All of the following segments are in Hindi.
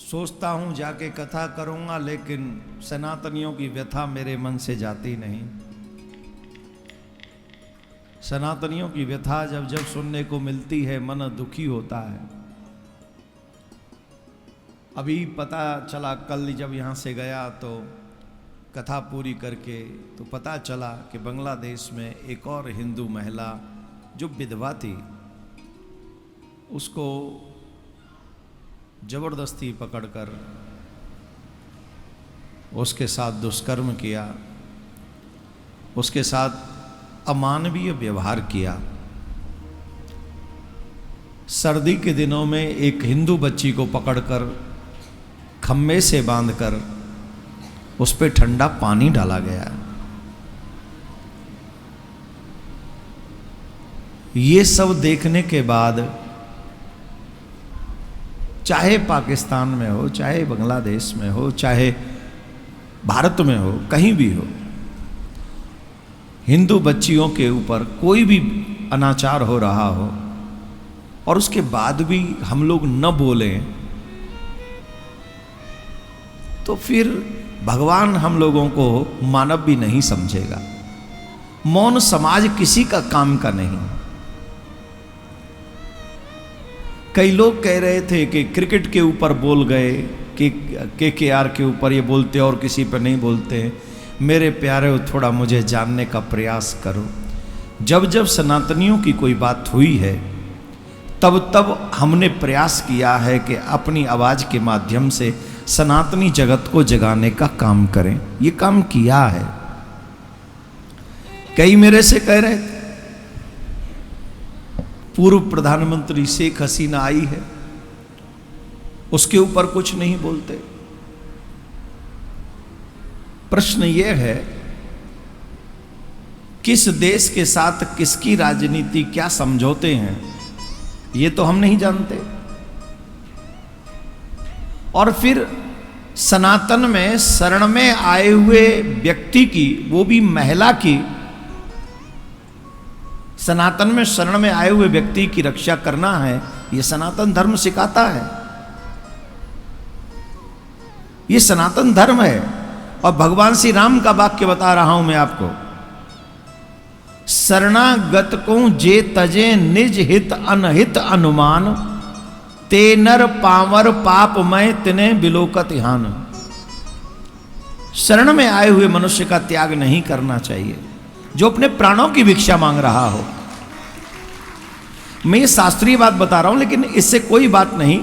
सोचता हूँ जाके कथा करूँगा, लेकिन सनातनियों की व्यथा मेरे मन से जाती नहीं। सनातनियों की व्यथा जब जब सुनने को मिलती है मन दुखी होता है। अभी पता चला, कल जब यहाँ से गया तो कथा पूरी करके तो पता चला कि बांग्लादेश में एक और हिंदू महिला जो विधवा थी, उसको जबरदस्ती पकड़कर उसके साथ दुष्कर्म किया, उसके साथ अमानवीय व्यवहार किया। सर्दी के दिनों में एक हिंदू बच्ची को पकड़कर खम्भे से बांधकर उस पर ठंडा पानी डाला गया। ये सब देखने के बाद चाहे पाकिस्तान में हो, चाहे बांग्लादेश में हो, चाहे भारत में हो, कहीं भी हो, हिंदू बच्चियों के ऊपर कोई भी अनाचार हो रहा हो और उसके बाद भी हम लोग न बोलें तो फिर भगवान हम लोगों को मानव भी नहीं समझेगा। मौन समाज किसी का काम का नहीं। कई लोग कह रहे थे कि क्रिकेट के ऊपर बोल गए कि KKR के ऊपर ये बोलते और किसी पर नहीं बोलते। मेरे प्यारे, थोड़ा मुझे जानने का प्रयास करो। जब जब सनातनियों की कोई बात हुई है तब तब हमने प्रयास किया है कि अपनी आवाज़ के माध्यम से सनातनी जगत को जगाने का काम करें। ये काम किया है। कई मेरे से कह रहे थे, पूर्व प्रधानमंत्री शेख हसीना आई है, उसके ऊपर कुछ नहीं बोलते। प्रश्न यह है, किस देश के साथ किसकी राजनीति, क्या समझौते हैं, ये तो हम नहीं जानते। और फिर सनातन में शरण में आए हुए व्यक्ति की, वो भी महिला की, सनातन में शरण में आए हुए व्यक्ति की रक्षा करना है, ये सनातन धर्म सिखाता है। ये सनातन धर्म है। और भगवान श्री राम का वाक्य बता रहा हूं मैं आपको, शरणागत को जे तजे निज हित अनहित अनुमान, ते नर पावर पाप में तिने बिलोकत हान। शरण में आए हुए मनुष्य का त्याग नहीं करना चाहिए, जो अपने प्राणों की भिक्षा मांग रहा हो। मैं ये शास्त्रीय बात बता रहा हूं, लेकिन इससे कोई बात नहीं।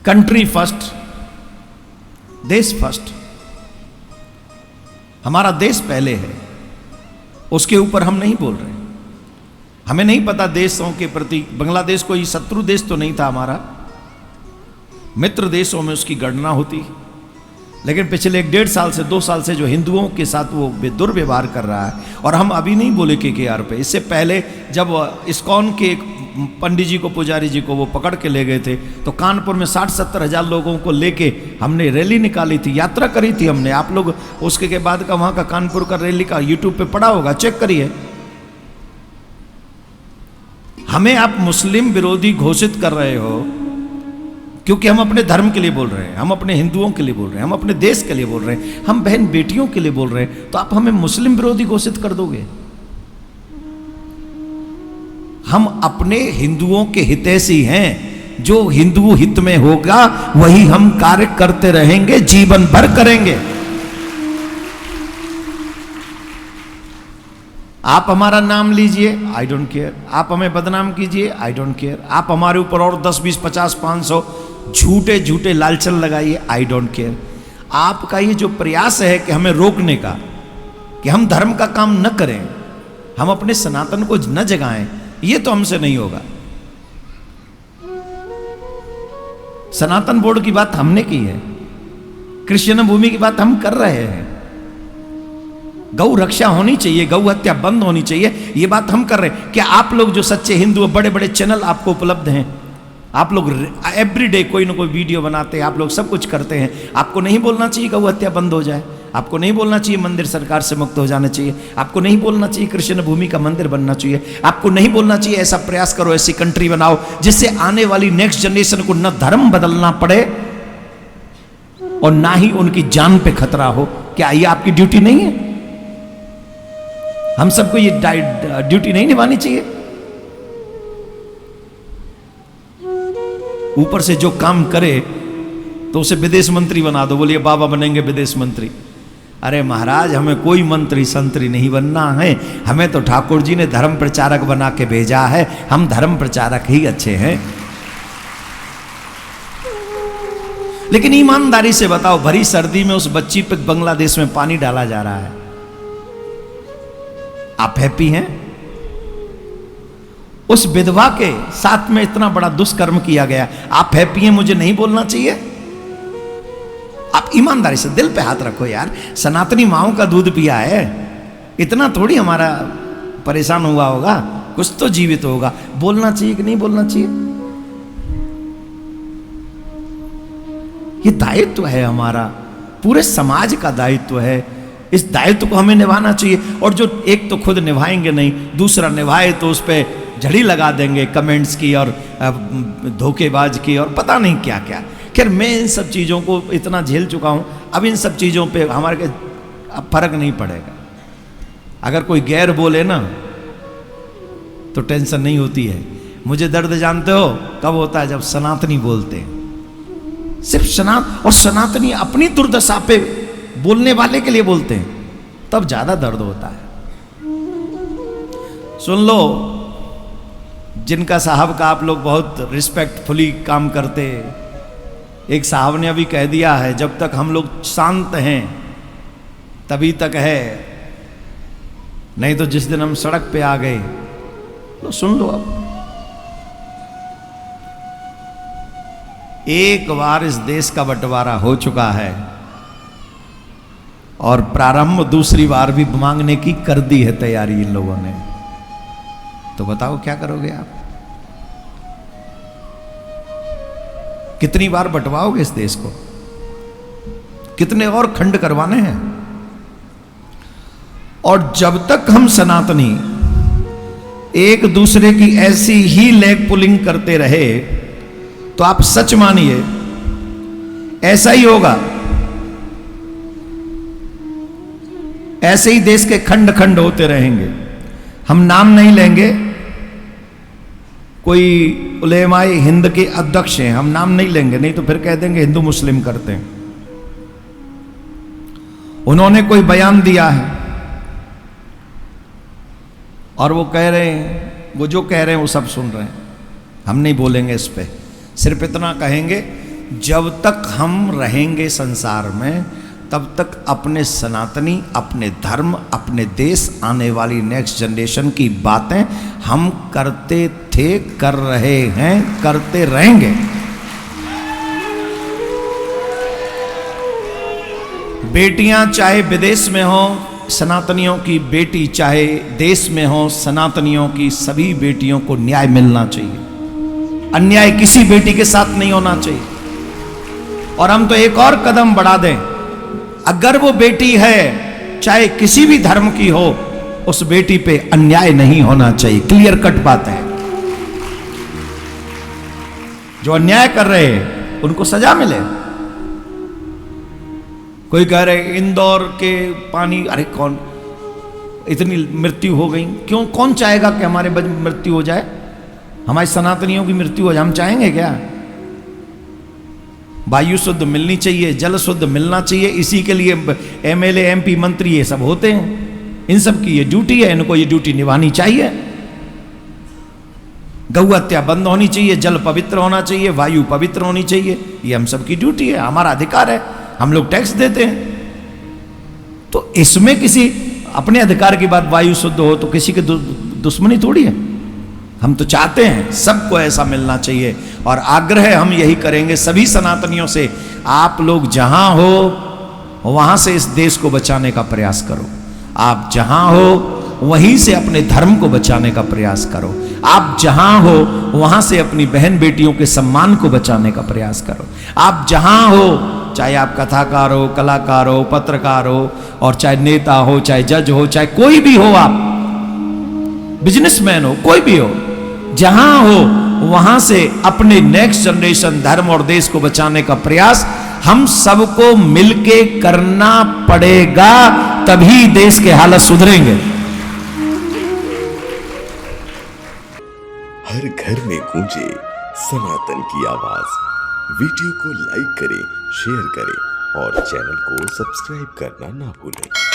कंट्री फर्स्ट, देश फर्स्ट। हमारा देश पहले है, उसके ऊपर हम नहीं बोल रहे। हमें नहीं पता देशों के प्रति, बांग्लादेश कोई शत्रु देश तो नहीं था हमारा, मित्र देशों में उसकी गणना होती। लेकिन पिछले 1.5 साल से 2 साल से जो हिंदुओं के साथ वो दुर्व्यवहार कर रहा है, और हम अभी नहीं बोले KKR पे। इससे पहले जब इस्कॉन के एक पंडित जी को, पुजारी जी को वो पकड़ के ले गए थे, तो कानपुर में 60-70 हजार लोगों को लेके हमने रैली निकाली थी, यात्रा करी थी हमने। आप लोग उसके के बाद का वहाँ का कानपुर का रैली का यूट्यूब पे पड़ा होगा, चेक करिए। हमें आप मुस्लिम विरोधी घोषित कर रहे हो क्योंकि हम अपने धर्म के लिए बोल रहे हैं, हम अपने हिंदुओं के लिए बोल रहे हैं, हम अपने देश के लिए बोल रहे हैं, हम बहन बेटियों के लिए बोल रहे हैं, तो आप हमें मुस्लिम विरोधी घोषित कर दोगे। हम अपने हिंदुओं के हितैषी हैं। जो हिंदू हित में होगा वही हम कार्य करते रहेंगे, जीवन भर करेंगे। आप हमारा नाम लीजिए, आई डोंट केयर। आप हमें बदनाम कीजिए, आई डोंट केयर। आप हमारे ऊपर और 10, 20, 50, 500 झूठे झूठे लालचन लगाइए, आई डोंट केयर। आपका ये जो प्रयास है कि हमें रोकने का, कि हम धर्म का काम न करें, हम अपने सनातन को न जगाएं, ये तो हमसे नहीं होगा। सनातन बोर्ड की बात हमने की है, कृष्ण भूमि की बात हम कर रहे हैं, गौ रक्षा होनी चाहिए, गौ हत्या बंद होनी चाहिए, ये बात हम कर रहे हैं। क्या आप लोग जो सच्चे हिंदू, बड़े बड़े चैनल आपको उपलब्ध हैं, आप लोग एवरीडे कोई ना कोई वीडियो बनाते हैं, आप लोग सब कुछ करते हैं, आपको नहीं बोलना चाहिए गौ हत्या बंद हो जाए? आपको नहीं बोलना चाहिए मंदिर सरकार से मुक्त हो जाना चाहिए, आपको नहीं बोलना चाहिए कृष्ण भूमि का मंदिर बनना चाहिए, आपको नहीं बोलना चाहिए ऐसा प्रयास करो, ऐसी कंट्री बनाओ जिससे आने वाली नेक्स्ट जनरेशन को न धर्म बदलना पड़े और ना ही उनकी जान पे खतरा हो। क्या ये आपकी ड्यूटी नहीं है? हम सबको ये ड्यूटी नहीं निभानी चाहिए? ऊपर से जो काम करे तो उसे विदेश मंत्री बना दो, बोलिए बाबा बनेंगे विदेश मंत्री। अरे महाराज, हमें कोई मंत्री संतरी नहीं बनना है, हमें तो ठाकुर जी ने धर्म प्रचारक बना के भेजा है, हम धर्म प्रचारक ही अच्छे हैं। लेकिन ईमानदारी से बताओ, भरी सर्दी में उस बच्ची पे बांग्लादेश में पानी डाला जा रहा है, आप हैप्पी हैं? उस विधवा के साथ में इतना बड़ा दुष्कर्म किया गया, आप हैप्पी हैं? मुझे नहीं बोलना चाहिए? आप ईमानदारी से दिल पे हाथ रखो यार, सनातनी माओं का दूध पिया है, इतना थोड़ी हमारा परेशान हुआ होगा, कुछ तो जीवित होगा। बोलना चाहिए कि नहीं बोलना चाहिए? ये दायित्व है हमारा, पूरे समाज का दायित्व है, इस दायित्व को हमें निभाना चाहिए। और जो एक तो खुद निभाएंगे नहीं, दूसरा निभाए तो उस पर झड़ी लगा देंगे कमेंट्स की और धोखेबाज की और पता नहीं क्या क्या। खैर, मैं इन सब चीज़ों को इतना झेल चुका हूँ, अब इन सब चीज़ों पे हमारे अब फर्क नहीं पड़ेगा। अगर कोई गैर बोले ना तो टेंशन नहीं होती है। मुझे दर्द जानते हो कब होता है? जब सनातनी बोलते हैं, सिर्फ सनातनी अपनी दुर्दशा पे बोलने वाले के लिए बोलते हैं, तब ज्यादा दर्द होता है। सुन लो, जिनका साहब का आप लोग बहुत रिस्पेक्टफुली काम करते, एक साहब ने अभी कह दिया है, जब तक हम लोग शांत हैं तभी तक है, नहीं तो जिस दिन हम सड़क पे आ गए तो सुन लो। अब एक बार इस देश का बंटवारा हो चुका है और प्रारंभ दूसरी बार भी मांगने की कर दी है तैयारी इन लोगों ने, तो बताओ क्या करोगे आप? कितनी बार बंटवाओगे इस देश को? कितने और खंड करवाने हैं? और जब तक हम सनातनी एक दूसरे की ऐसी ही लेग पुलिंग करते रहे तो आप सच मानिए ऐसा ही होगा। ऐसे ही देश के खंड खंड होते रहेंगे। हम नाम नहीं लेंगे, कोई उलेमाए हिंद के अध्यक्ष हैं, हम नाम नहीं लेंगे, नहीं तो फिर कह देंगे हिंदू मुस्लिम करते हैं। उन्होंने कोई बयान दिया है और वो कह रहे हैं, वो जो कह रहे हैं वो सब सुन रहे हैं, हम नहीं बोलेंगे इस पे। सिर्फ इतना कहेंगे, जब तक हम रहेंगे संसार में तब तक अपने सनातनी, अपने धर्म, अपने देश, आने वाली नेक्स्ट जनरेशन की बातें हम करते थे, कर रहे हैं, करते रहेंगे। बेटियां चाहे विदेश में हो, सनातनियों की बेटी चाहे देश में हो, सनातनियों की सभी बेटियों को न्याय मिलना चाहिए। अन्याय किसी बेटी के साथ नहीं होना चाहिए। और हम तो एक और कदम बढ़ा दें, अगर वो बेटी है चाहे किसी भी धर्म की हो, उस बेटी पे अन्याय नहीं होना चाहिए। क्लियर कट बात है। जो अन्याय कर रहे हैं उनको सजा मिले। कोई कह रहे इंदौर के पानी, अरे कौन, इतनी मृत्यु हो गई, क्यों? कौन चाहेगा कि हमारे मृत्यु हो जाए, हमारे सनातनियों की मृत्यु हो जाए? हम चाहेंगे क्या? वायु शुद्ध मिलनी चाहिए, जल शुद्ध मिलना चाहिए, इसी के लिए एमएलए, एमपी, मंत्री ये सब होते हैं। इन सब की ये ड्यूटी है, इनको ये ड्यूटी निभानी चाहिए। गौ हत्या बंद होनी चाहिए, जल पवित्र होना चाहिए, वायु पवित्र होनी चाहिए, ये हम सब की ड्यूटी है, हमारा अधिकार है, हम लोग टैक्स देते हैं। तो इसमें किसी अपने अधिकार की बात, वायु शुद्ध हो तो किसी की दुश्मनी थोड़ी है। हम तो चाहते हैं सबको ऐसा मिलना चाहिए और आग्रह हम यही करेंगे सभी सनातनियों से, आप लोग जहां हो वहां से इस देश को बचाने का प्रयास करो। आप जहां हो वहीं से अपने धर्म को बचाने का प्रयास करो। आप जहां हो वहां से अपनी बहन बेटियों के सम्मान को बचाने का प्रयास करो। आप जहां हो, चाहे आप कथाकार हो, कलाकार हो, पत्रकार हो, और चाहे नेता हो, चाहे जज हो, चाहे कोई भी हो, आप बिजनेसमैन हो, कोई भी हो, जहां हो वहां से अपने नेक्स्ट जनरेशन, धर्म और देश को बचाने का प्रयास हम सबको मिलके करना पड़ेगा, तभी देश के हालत सुधरेंगे। हर घर में गूंजे सनातन की आवाज। वीडियो को लाइक करें, शेयर करें और चैनल को सब्सक्राइब करना ना भूलें।